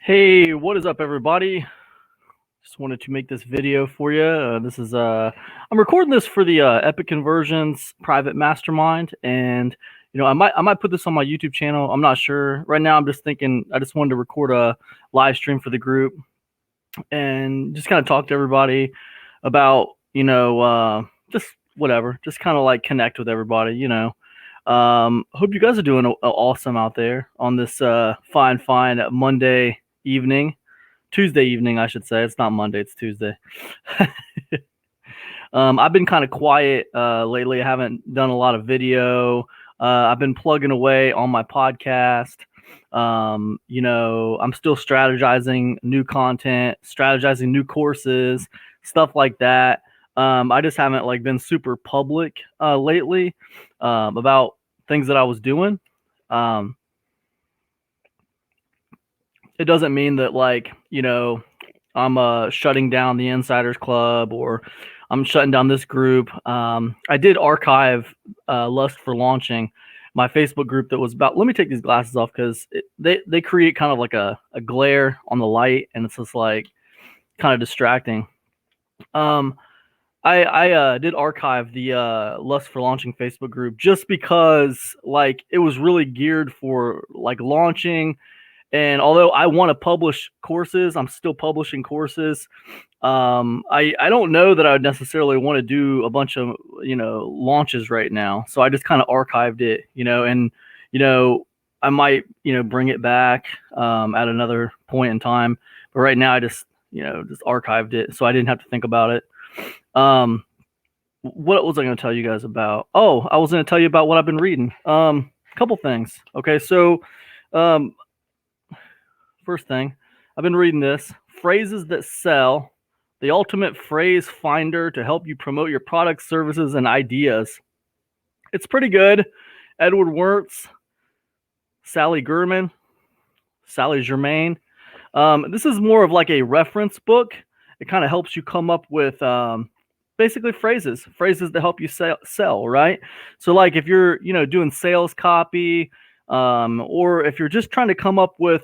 Hey, what is up, everybody? Just wanted to make this video for you. I'm recording this for the Epic Conversions private mastermind, and I might put this on my YouTube channel. I'm not sure right now. I'm just thinking I just wanted to record a live stream for the group and just kind of talk to everybody about just whatever, just kind of like connect with everybody. Hope you guys are doing awesome out there on this fine Monday evening. Tuesday evening, I should say. It's not Monday, it's Tuesday. I've been kind of quiet lately. I haven't done a lot of video. I've been plugging away on my podcast. I'm still strategizing new content, strategizing new courses, stuff like that. I just haven't been super public lately about things that I was doing. It doesn't mean that I'm shutting down the Insiders Club or I'm shutting down this group. I did archive Lust for Launching, my Facebook group that was about. Let me take these glasses off because they create kind of like a glare on the light, and it's just like kind of distracting. I did archive the Lust for Launching Facebook group just because it was really geared for launching. And although I want to publish courses, I'm still publishing courses. I don't know that I would necessarily want to do a bunch of launches right now. So I just kind of archived it, and I might bring it back at another point in time. But right now I just archived it, so I didn't have to think about it. What was I going to tell you guys about? Oh, I was going to tell you about what I've been reading. Couple things. Okay, so first thing, I've been reading this, Phrases That Sell, the ultimate phrase finder to help you promote your products, services, and ideas. It's pretty good. Edward Wertz, Sally Germain. This is more of like a reference book. It kind of helps you come up with basically phrases that help you sell, right? So if you're doing sales copy, or if you're just trying to come up with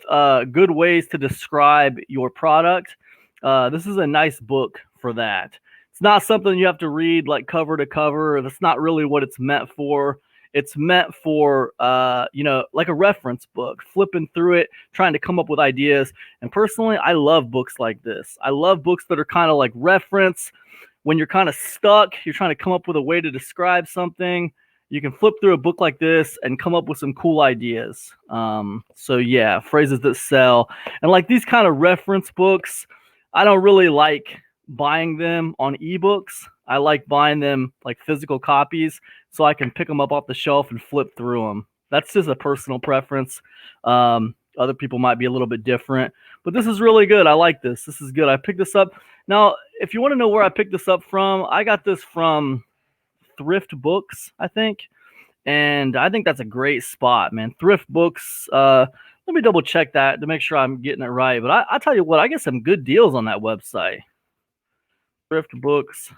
good ways to describe your product, this is a nice book for that. It's not something you have to read cover to cover. That's not really what it's meant for. It's meant for like a reference book, flipping through it, trying to come up with ideas. And personally, I love books like this. I love books that are kind of like reference. When you're kind of stuck, you're trying to come up with a way to describe something, you can flip through a book like this and come up with some cool ideas. So yeah, Phrases That Sell. And these kind of reference books, I don't really like buying them on ebooks. I like buying them physical copies so I can pick them up off the shelf and flip through them. That's just a personal preference. Other people might be a little bit different, but this is really good. I like this. This is good. I picked this up. Now, if you want to know where I picked this up from, I got this from Thrift Books, I think. And I think that's a great spot, man. Thrift Books. Let me double check that to make sure I'm getting it right. But I tell you what, I get some good deals on that website. Thrift Books.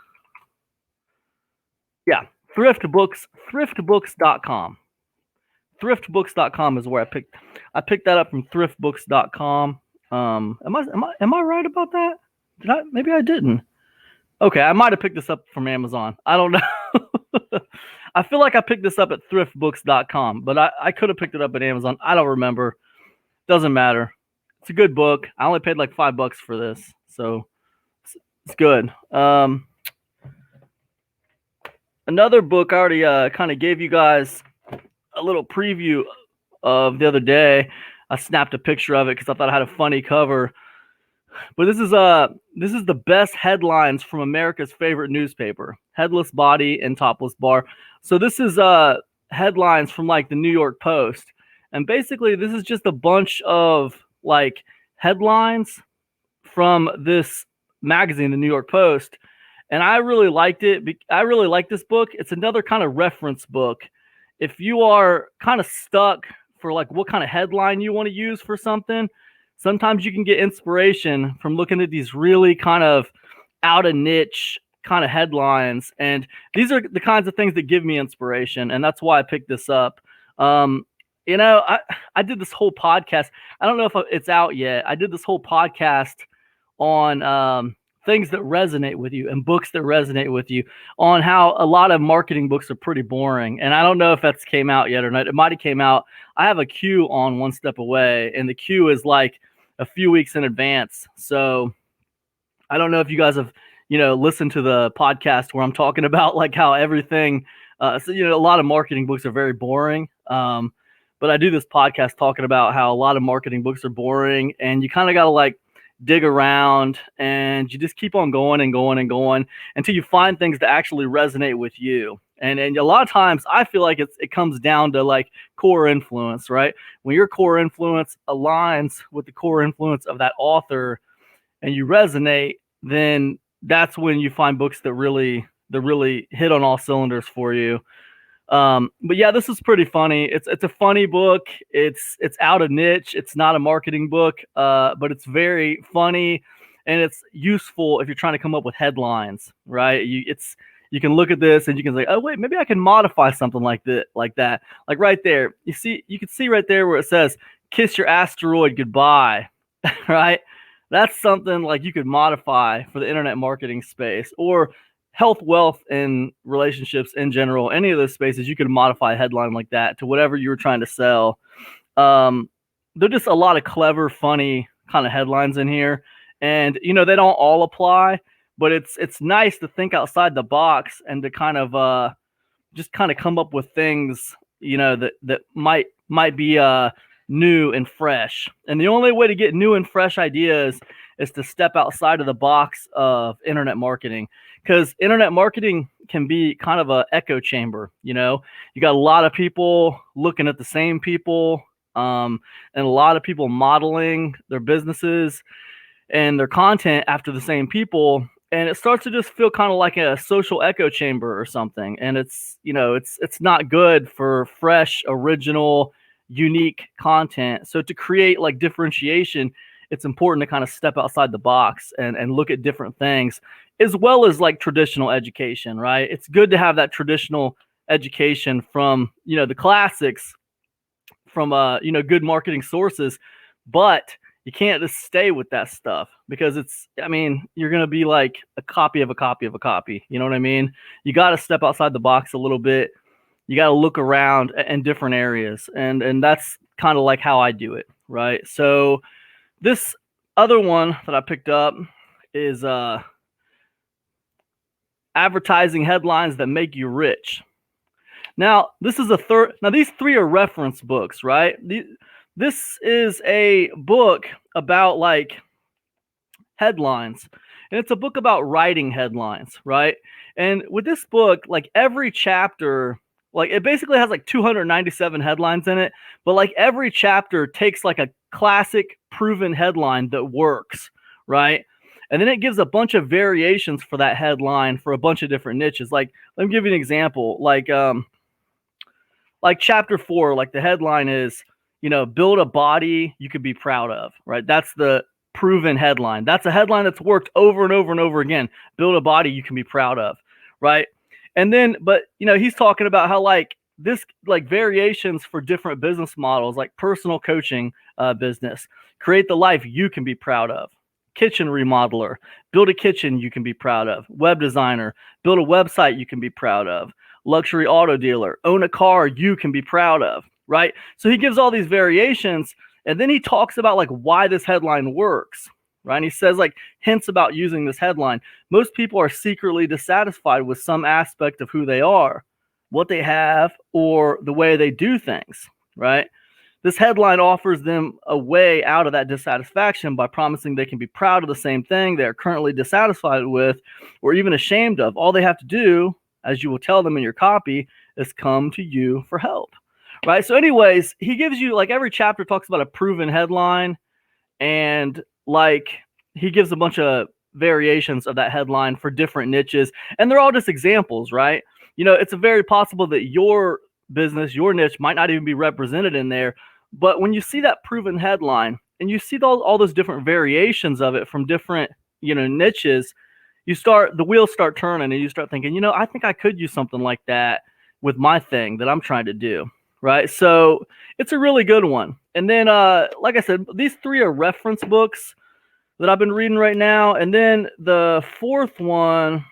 Yeah, Thrift Books. Thriftbooks.com. Thriftbooks.com is where I picked that up from thriftbooks.com. Am I right about that? Maybe I didn't. Okay, I might have picked this up from Amazon. I don't know. I feel like I picked this up at thriftbooks.com, but I could have picked it up at Amazon. I don't remember. Doesn't matter. It's a good book. I only paid $5 for this, so it's good. Another book I already kind of gave you guys a little preview of the other day. I snapped a picture of it because I thought I had a funny cover. But this is the best headlines from America's favorite newspaper, Headless Body and Topless Bar. So this is headlines from the New York Post. And basically this is just a bunch of headlines from this magazine, the New York Post. And I really liked it. I really like this book. It's another kind of reference book. If you are kind of stuck for what kind of headline you want to use for something, sometimes you can get inspiration from looking at these really kind of out of niche kind of headlines. And these are the kinds of things that give me inspiration. And that's why I picked this up. I did this whole podcast. I don't know if it's out yet. I did this whole podcast on things that resonate with you and books that resonate with you, on how a lot of marketing books are pretty boring. And I don't know if that's came out yet or not. It might have came out. I have a queue on One Step Away, and the queue is like a few weeks in advance. So I don't know if you guys have, listened to the podcast where I'm talking about like how everything, a lot of marketing books are very boring. But I do this podcast talking about how a lot of marketing books are boring, and you kind of got to like dig around, and you just keep on going and going and going until you find things that actually resonate with you. And a lot of times I feel like it comes down to like core influence, right? When your core influence aligns with the core influence of that author and you resonate, then that's when you find books that really hit on all cylinders for you. But yeah, this is pretty funny. It's a funny book. It's out of niche. It's not a marketing book, but it's very funny, and it's useful if you're trying to come up with headlines, right? You can look at this and you can say, oh wait, maybe I can modify something like that. Like right there, you can see right there where it says, "Kiss your asteroid goodbye," right? That's something like you could modify for the internet marketing space, or health, wealth, and relationships in general. Any of those spaces, you could modify a headline like that to whatever you were trying to sell. There's just a lot of clever, funny kind of headlines in here, and they don't all apply, but it's nice to think outside the box and to kind of just kind of come up with things that might be new and fresh. And the only way to get new and fresh ideas is to step outside of the box of internet marketing, because internet marketing can be kind of an echo chamber. You got a lot of people looking at the same people, and a lot of people modeling their businesses and their content after the same people, and it starts to just feel kind of like a social echo chamber or something. And it's not good for fresh, original, unique content. So to create like differentiation, it's important to kind of step outside the box and look at different things, as well as like traditional education, right? It's good to have that traditional education from, the classics, from, good marketing sources, but you can't just stay with that stuff, because you're going to be like a copy of a copy of a copy. You know what I mean? You got to step outside the box a little bit. You got to look around in different areas. And that's kind of like how I do it. Right. So this other one that I picked up is advertising headlines that make you rich. Now, this is these three are reference books, right? This is a book about like headlines, and it's a book about writing headlines, right? And with this book, like every chapter, like it basically has like 297 headlines in it, but like every chapter takes like a classic proven headline that works, right? And then it gives a bunch of variations for that headline for a bunch of different niches. Like, let me give you an example. Like chapter 4, like the headline is, build a body you could be proud of, right? That's the proven headline. That's a headline that's worked over and over and over again. Build a body you can be proud of, right? And then, but he's talking about how like this, like variations for different business models, like personal coaching business, create the life you can be proud of. Kitchen remodeler, build a kitchen you can be proud of. Web designer, build a website you can be proud of. Luxury auto dealer, own a car you can be proud of, right? So he gives all these variations, and then he talks about like why this headline works, right? And he says like hints about using this headline. Most people are secretly dissatisfied with some aspect of who they are, what they have, or the way they do things, right? This headline offers them a way out of that dissatisfaction by promising they can be proud of the same thing they are currently dissatisfied with or even ashamed of. All they have to do, as you will tell them in your copy, is come to you for help, right? So anyways, he gives you like every chapter talks about a proven headline, and like he gives a bunch of variations of that headline for different niches, and they're all just examples, right? It's very possible that your business, your niche might not even be represented in there. But when you see that proven headline and you see all those different variations of it from different, niches, the wheels start turning, and you start thinking, I think I could use something like that with my thing that I'm trying to do, right? So it's a really good one. And then, like I said, these three are reference books that I've been reading right now. And then the fourth one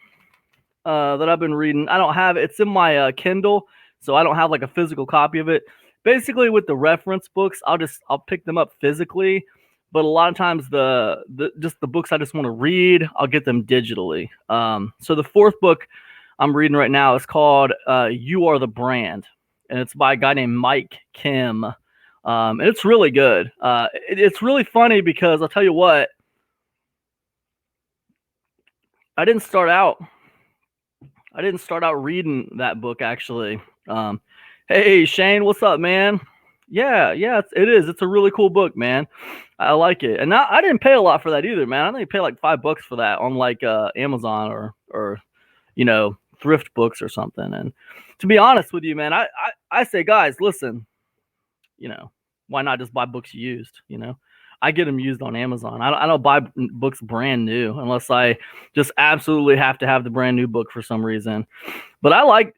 that I've been reading, I don't have it. It's in my Kindle, so I don't have like a physical copy of it. Basically, with the reference books, I'll pick them up physically, but a lot of times just the books I just want to read, I'll get them digitally. So the fourth book I'm reading right now is called "You Are the Brand," and it's by a guy named Mike Kim, and it's really good. It's really funny because I'll tell you what, I didn't start out reading that book actually. Hey Shane, what's up, man? Yeah, it is. It's a really cool book, man. I like it, and I didn't pay a lot for that either, man. I think I paid like $5 for that on like Amazon or thrift books or something. And to be honest with you, man, I say, guys, listen, why not just buy books used? I get them used on Amazon. I don't buy books brand new unless I just absolutely have to have the brand new book for some reason. But I like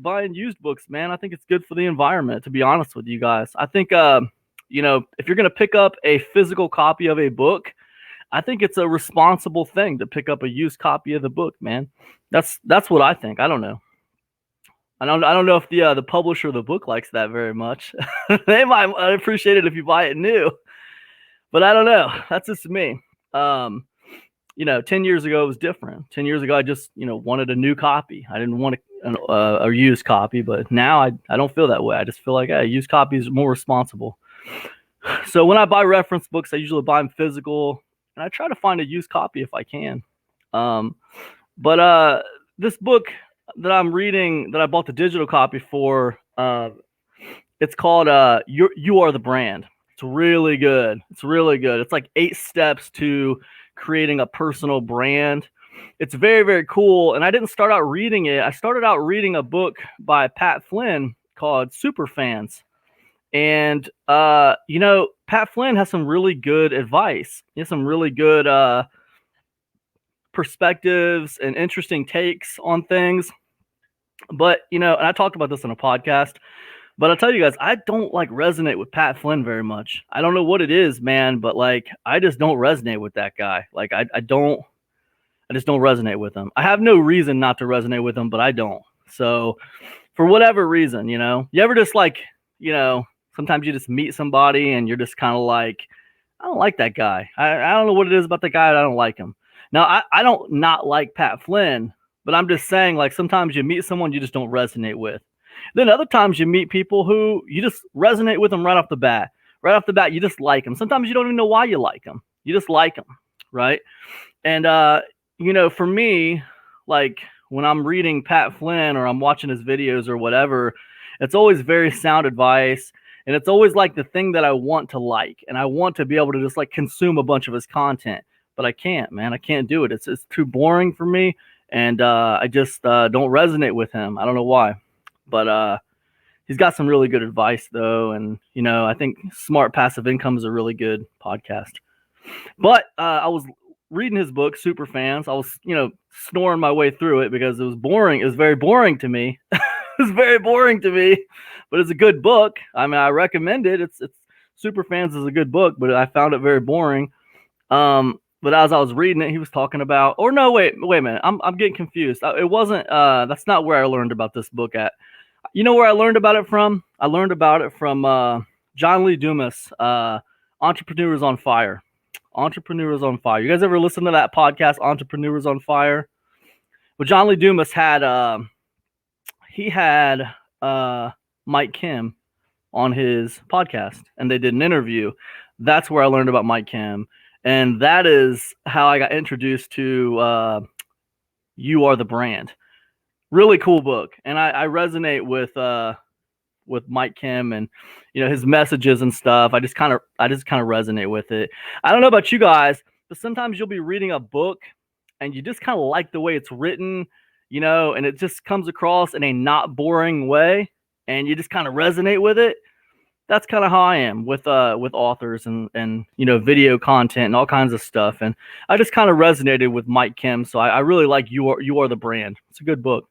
buying used books, man. I think it's good for the environment, to be honest with you guys. I think if you're going to pick up a physical copy of a book, I think it's a responsible thing to pick up a used copy of the book, man. That's what I think. I don't know. I don't know if the publisher of the book likes that very much. They might appreciate it if you buy it new. But I don't know. That's just me. 10 years ago it was different. 10 years ago I just, wanted a new copy. I didn't want a used copy, but now I don't feel that way. I just feel like a used copy is more responsible. So when I buy reference books, I usually buy them physical, and I try to find a used copy if I can. But this book that I'm reading, that I bought the digital copy for, it's called You Are the Brand. It's really good. It's like 8 steps to creating a personal brand. It's very, very cool. And I didn't start out reading it. I started out reading a book by Pat Flynn called Superfans. And, Pat Flynn has some really good advice. He has some really good perspectives and interesting takes on things. But, and I talked about this on a podcast. But I'll tell you guys, I don't resonate with Pat Flynn very much. I don't know what it is, man, but I just don't resonate with that guy. I just don't resonate with him. I have no reason not to resonate with him, but I don't. So for whatever reason, you ever just sometimes you just meet somebody and you're just kind of I don't like that guy. I don't know what it is about the guy. I don't like him. Now, I don't not like Pat Flynn, but I'm just saying sometimes you meet someone you just don't resonate with. Then other times you meet people who you just resonate with them right off the bat. Right off the bat, you just like them. Sometimes you don't even know why you like them. You just like them, right? And, for me, when I'm reading Pat Flynn or I'm watching his videos or whatever, it's always very sound advice. And it's always the thing that I want to like. And I want to be able to just consume a bunch of his content. But I can't, man. I can't do it. It's too boring for me. And I just don't resonate with him. I don't know why. But he's got some really good advice, though. And, I think Smart Passive Income is a really good podcast. But I was reading his book, Superfans. I was, snoring my way through it because it was boring. It was very boring to me. It's very boring to me, but it's a good book. I mean, I recommend it. It's Superfans is a good book, but I found it very boring. But as I was reading it, he was talking about, or no, wait a minute. I'm getting confused. It wasn't, that's not where I learned about this book at. You know where I learned about it from? I learned about it from John Lee Dumas, Entrepreneurs on Fire. Entrepreneurs on Fire. You guys ever listen to that podcast, Entrepreneurs on Fire? Well, John Lee Dumas had, he had Mike Kim on his podcast, and they did an interview. That's where I learned about Mike Kim. And that is how I got introduced to You Are the Brand. Really cool book. And I resonate with Mike Kim and his messages and stuff. I just kind of resonate with it. I don't know about you guys, but sometimes you'll be reading a book and you just kind of like the way it's written, and it just comes across in a not boring way, and you just kind of resonate with it. That's kind of how I am with authors and video content and all kinds of stuff. And I just kind of resonated with Mike Kim. So I really like You Are the Brand. It's a good book.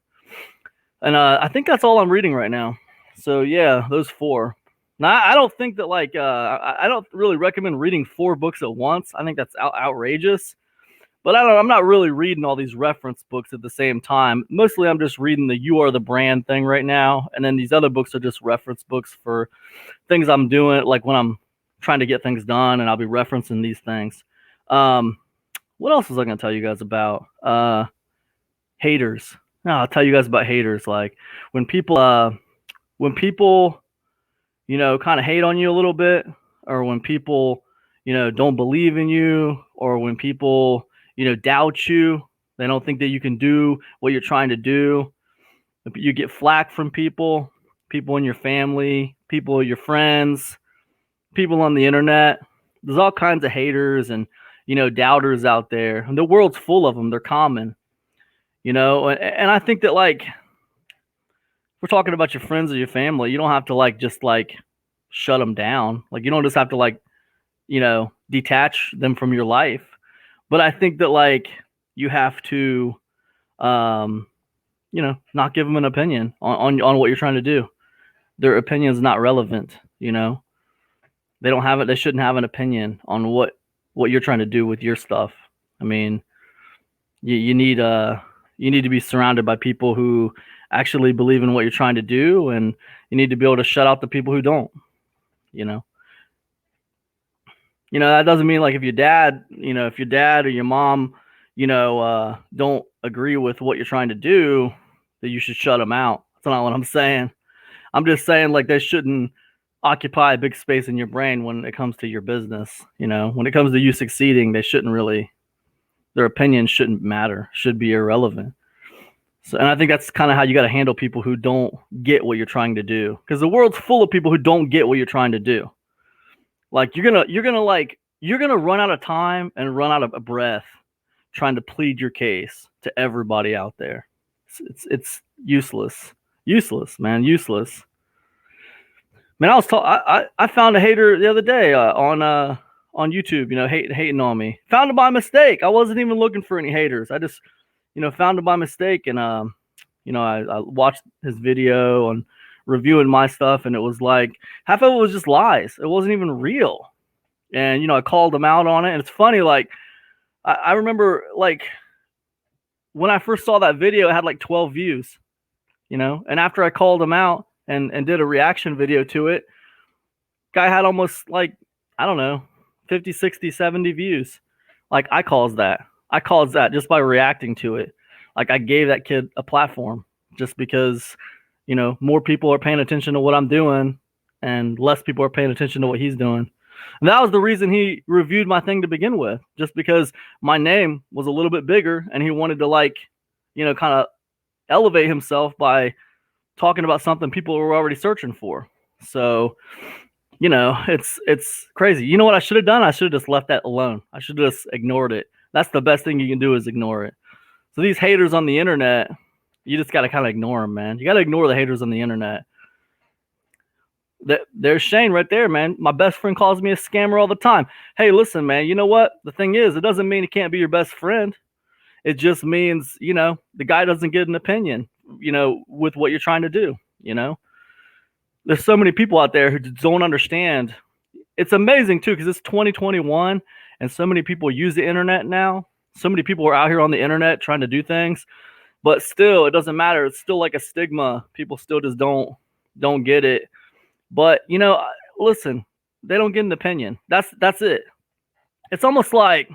And I think that's all I'm reading right now. So yeah, those 4. Now I don't think that like I don't really recommend reading 4 books at once. I think that's outrageous. But I don't know, I'm not really reading all these reference books at the same time. Mostly I'm just reading the You Are the Brand thing right now, and then these other books are just reference books for things I'm doing, like when I'm trying to get things done, and I'll be referencing these things. What else was I going to tell you guys about? Haters. No, I'll tell you guys about haters. Like when people, kind of hate on you a little bit, or when people, don't believe in you, or when people, doubt you, they don't think that you can do what you're trying to do. You get flack from people in your family, people, your friends, people on the internet. There's all kinds of haters and, doubters out there. And the world's full of them. They're common, and I think that like, we're talking about your friends or your family, you don't have to like just like shut them down. Like you don't just have to like, detach them from your life. But I think that like you have to, not give them an opinion on what you're trying to do. Their opinion is not relevant. They don't have it. They shouldn't have an opinion on what you're trying to do with your stuff. I mean, you need to be surrounded by people who actually believe in what you're trying to do, and you need to be able to shut out the people who don't. That doesn't mean like if your dad or your mom, don't agree with what you're trying to do, that you should shut them out. That's not what I'm saying. I'm just saying like they shouldn't occupy a big space in your brain when it comes to your business. When it comes to you succeeding, their opinions shouldn't matter, should be irrelevant. So, and I think that's kind of how you got to handle people who don't get what you're trying to do, because the world's full of people who don't get what you're trying to do. Like you're gonna run out of time and run out of breath trying to plead your case to everybody out there. It's useless, man, useless. Man, I found a hater the other day on YouTube, hating on me. Found it by mistake. I wasn't even looking for any haters. I just, found it by mistake, and I watched his video on reviewing my stuff, and it was like half of it was just lies. It wasn't even real. And I called him out on it. And it's funny, like I remember like when I first saw that video, it had like 12 views, and after I called him out and did a reaction video to it, guy had almost like, I don't know, 50, 60, 70 views. Like I caused that just by reacting to it. Like I gave that kid a platform just because, more people are paying attention to what I'm doing and less people are paying attention to what he's doing. And that was the reason he reviewed my thing to begin with, just because my name was a little bit bigger and he wanted to like, kind of elevate himself by talking about something people were already searching for. So, it's crazy. You know what I should have done? I should have just left that alone. I should have just ignored it. That's the best thing you can do, is ignore it. So these haters on the internet, you just got to kind of ignore them, man. You got to ignore the haters on the internet. There's Shane right there, man. My best friend calls me a scammer all the time. Hey, listen, man, you know what? The thing is, it doesn't mean he can't be your best friend. It just means, the guy doesn't get an opinion, with what you're trying to do, There's so many people out there who don't understand. It's amazing, too, because it's 2021, and so many people use the internet now. So many people are out here on the internet trying to do things. But still, it doesn't matter. It's still like a stigma. People still just don't get it. But, listen, they don't get an opinion. That's it. It's almost like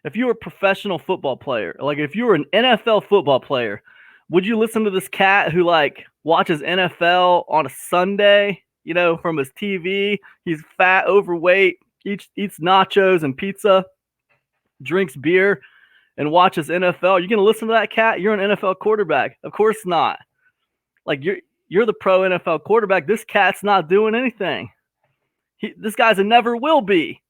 if you were a professional football player, like if you were an NFL football player, would you listen to this cat who like watches NFL on a Sunday, from his TV? He's fat, overweight, eats nachos and pizza, drinks beer, and watches NFL. You're going to listen to that cat? You're an NFL quarterback. Of course not. Like you're the pro NFL quarterback. This cat's not doing anything. This guy's a never will be.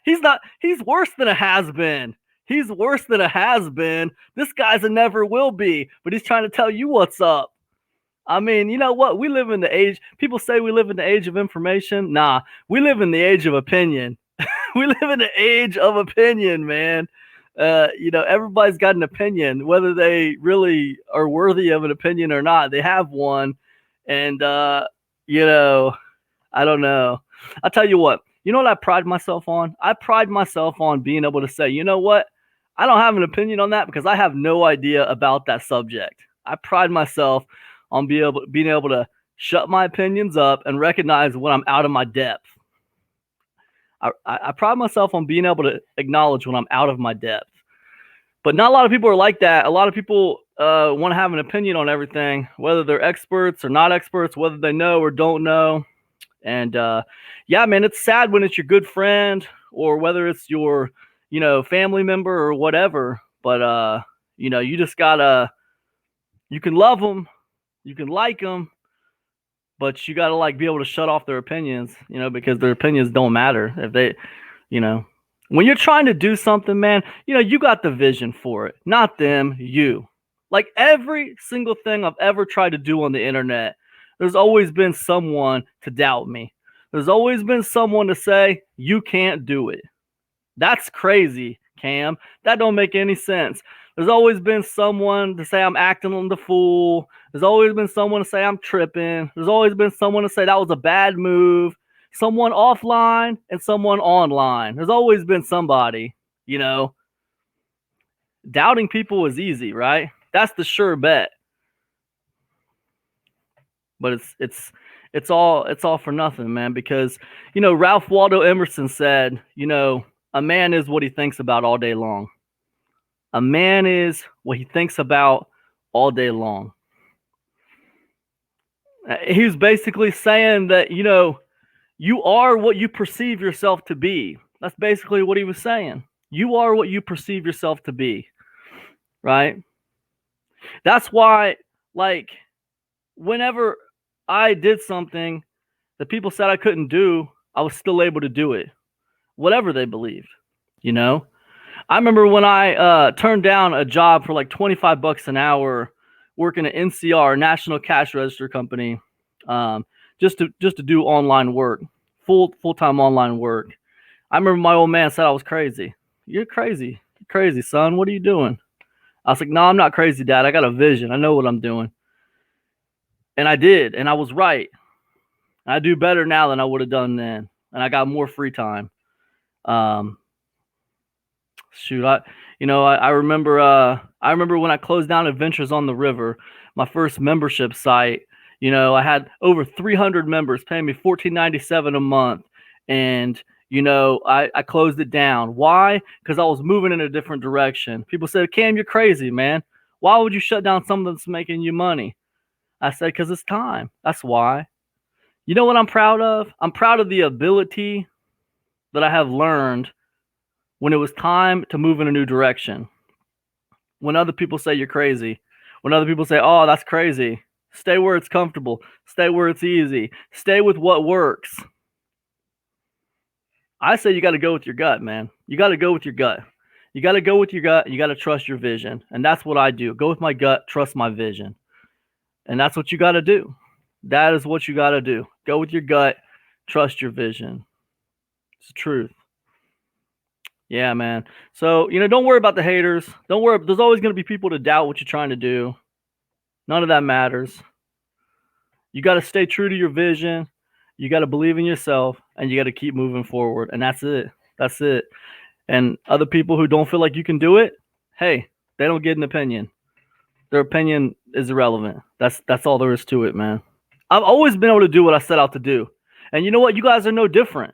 He's not. He's worse than a has been. He's worse than a has been. This guy's a never will be, but he's trying to tell you what's up. I mean, you know what? We live in the age. People say we live in the age of information. Nah, we live in the age of opinion. We live in the age of opinion, man. Everybody's got an opinion, whether they really are worthy of an opinion or not. They have one, And you know, I don't know. I'll tell you what. You know what I pride myself on? I pride myself on being able to say, you know what? I don't have an opinion on that because I have no idea about that subject. I pride myself on being able to shut my opinions up and recognize when I'm out of my depth. I pride myself on being able to acknowledge when I'm out of my depth. But not a lot of people are like that. A lot of people want to have an opinion on everything, whether they're experts or not experts, whether they know or don't know. And yeah, man, it's sad when it's your good friend or whether it's your, family member or whatever. But you just gotta, you can love them, you can like them, but you gotta like be able to shut off their opinions, because their opinions don't matter if they, you know, when you're trying to do something, man, you got the vision for it, not them, you. Like every single thing I've ever tried to do on the internet, there's always been someone to doubt me. There's always been someone to say, you can't do it. That's crazy, Cam. That don't make any sense. There's always been someone to say I'm acting on the fool. There's always been someone to say I'm tripping. There's always been someone to say that was a bad move. Someone offline and someone online. There's always been somebody, Doubting people is easy, right? That's the sure bet. But it's all for nothing, man, because Ralph Waldo Emerson said, a man is what he thinks about all day long. A man is what he thinks about all day long. He was basically saying that, you are what you perceive yourself to be. That's basically what he was saying. You are what you perceive yourself to be, right? That's why, like, whenever I did something that people said I couldn't do, I was still able to do it, whatever they believed, I remember when I turned down a job for like $25 an hour working at NCR, National Cash Register Company, just to do online work, full-time online work. I remember my old man said I was crazy. You're crazy. You're crazy, son. What are you doing? I was like, no, I'm not crazy, Dad. I got a vision. I know what I'm doing. And I did, and I was right. I do better now than I would have done then, and I got more free time. Shoot, I remember when I closed down Adventures on the River, my first membership site. I had over 300 members paying me $14.97 a month, and I closed it down. Why? Because I was moving in a different direction. People said, "Cam, you're crazy, man. Why would you shut down something that's making you money?" I said, "Because it's time. That's why." You know what I'm proud of? I'm proud of the ability that I have learned when it was time to move in a new direction. When other people say you're crazy, when other people say, "Oh, that's crazy," stay where it's comfortable, stay where it's easy, stay with what works. I say you got to go with your gut, man. You got to go with your gut. You got to go with your gut. You got to trust your vision. And that's what I do. Go with my gut, trust my vision. And that's what you got to do. That is what you got to do. Go with your gut, trust your vision. It's the truth. Yeah, man. So, don't worry about the haters. Don't worry. There's always going to be people to doubt what you're trying to do. None of that matters. You got to stay true to your vision. You got to believe in yourself, and you got to keep moving forward. And that's it. That's it. And other people who don't feel like you can do it, hey, they don't get an opinion. Their opinion is irrelevant. That's all there is to it, man. I've always been able to do what I set out to do. And you know what? You guys are no different.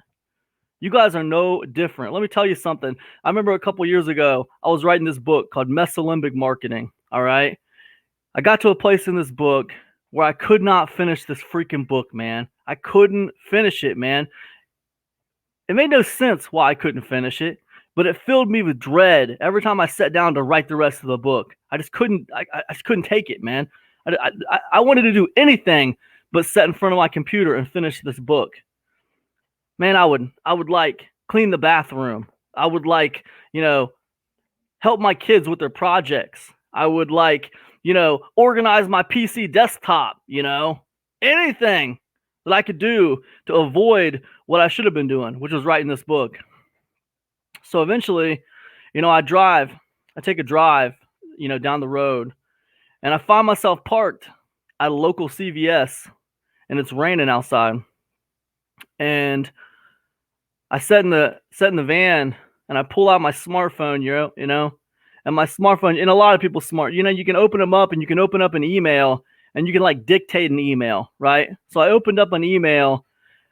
You guys are no different. Let me tell you something. I remember a couple years ago, I was writing this book called Mesolimbic Marketing. All right. I got to a place in this book where I could not finish this freaking book, man. I couldn't finish it, man. It made no sense why I couldn't finish it, but it filled me with dread every time I sat down to write the rest of the book. I just couldn't take it, man. I wanted to do anything but sit in front of my computer and finish this book. Man, I would like clean the bathroom. I would like, help my kids with their projects. I would like, organize my PC desktop, anything that I could do to avoid what I should have been doing, which was writing this book. So eventually, I take a drive, down the road, and I find myself parked at a local CVS and it's raining outside. And I sat in the van, and I pull out my smartphone, and my smartphone, and a lot of people smart, you can open them up, and you can open up an email, and you can like dictate an email, right? So I opened up an email,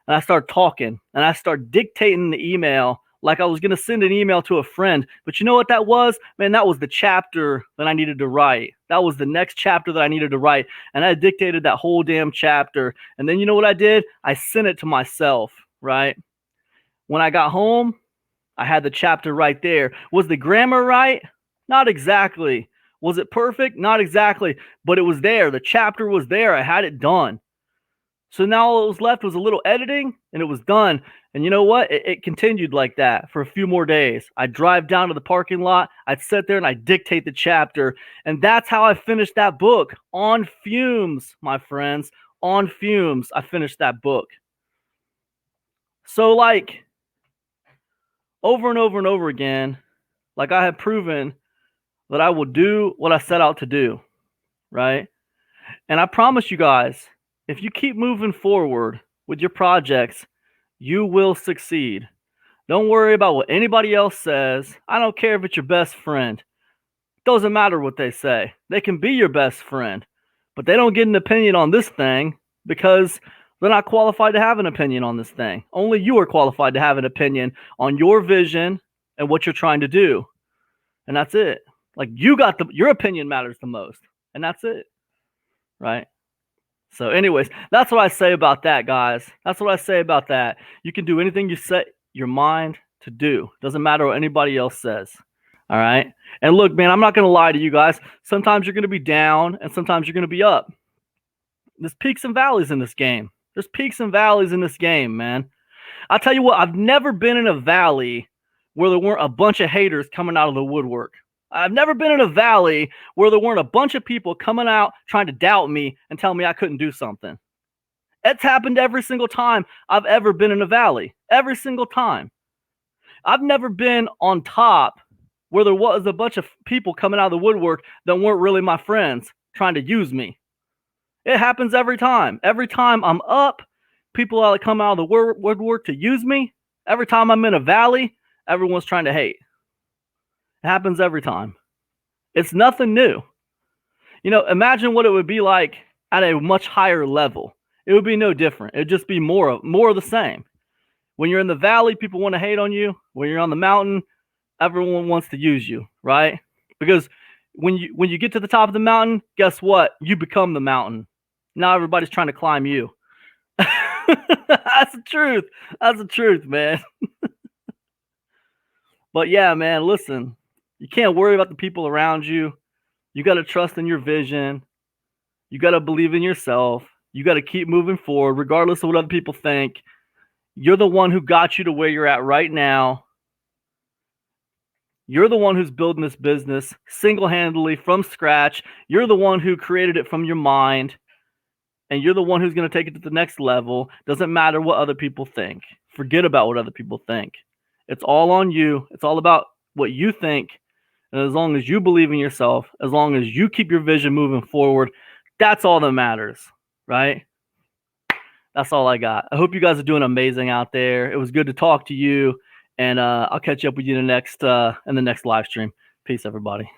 and I start talking, and I start dictating the email like I was going to send an email to a friend. But you know what that was? Man, that was the chapter that I needed to write. That was the next chapter that I needed to write. And I dictated that whole damn chapter. And then you know what I did? I sent it to myself, right? When I got home, I had the chapter right there. Was the grammar right? Not exactly. Was it perfect? Not exactly. But it was there. The chapter was there. I had it done. So now all that was left was a little editing, and it was done. And you know what? It continued like that for a few more days. I'd drive down to the parking lot. I'd sit there and I'd dictate the chapter. And that's how I finished that book. On fumes, my friends. On fumes, I finished that book. So like over and over and over again, like I have proven that I will do what I set out to do, right? And I promise you guys, if you keep moving forward with your projects, you will succeed. Don't worry about what anybody else says. I don't care if it's your best friend. It doesn't matter what they say. They can be your best friend, but they don't get an opinion on this thing because they're not qualified to have an opinion on this thing. Only you are qualified to have an opinion on your vision and what you're trying to do. And that's it. Like your opinion matters the most. And that's it. Right? So anyways, that's what I say about that, guys. That's what I say about that. You can do anything you set your mind to do. Doesn't matter what anybody else says. All right? And look, man, I'm not going to lie to you guys. Sometimes you're going to be down and sometimes you're going to be up. There's peaks and valleys in this game. There's peaks and valleys in this game, man. I'll tell you what, I've never been in a valley where there weren't a bunch of haters coming out of the woodwork. I've never been in a valley where there weren't a bunch of people coming out trying to doubt me and tell me I couldn't do something. It's happened every single time I've ever been in a valley. Every single time. I've never been on top where there was a bunch of people coming out of the woodwork that weren't really my friends trying to use me. It happens every time. Every time I'm up, people are come out of the woodwork to use me. Every time I'm in a valley, everyone's trying to hate. It happens every time. It's nothing new. Imagine what it would be like at a much higher level. It would be no different. It would just be more of the same. When you're in the valley, people want to hate on you. When you're on the mountain, everyone wants to use you, right? Because when you get to the top of the mountain, guess what? You become the mountain. Now everybody's trying to climb you. That's the truth. That's the truth, man. But yeah, man, listen. You can't worry about the people around you. You got to trust in your vision. You got to believe in yourself. You got to keep moving forward, regardless of what other people think. You're the one who got you to where you're at right now. You're the one who's building this business single-handedly from scratch. You're the one who created it from your mind. And you're the one who's going to take it to the next level. Doesn't matter what other people think. Forget about what other people think. It's all on you. It's all about what you think. And as long as you believe in yourself, as long as you keep your vision moving forward, that's all that matters, right? That's all I got. I hope you guys are doing amazing out there. It was good to talk to you, and I'll catch up with you in the next live stream. Peace, everybody.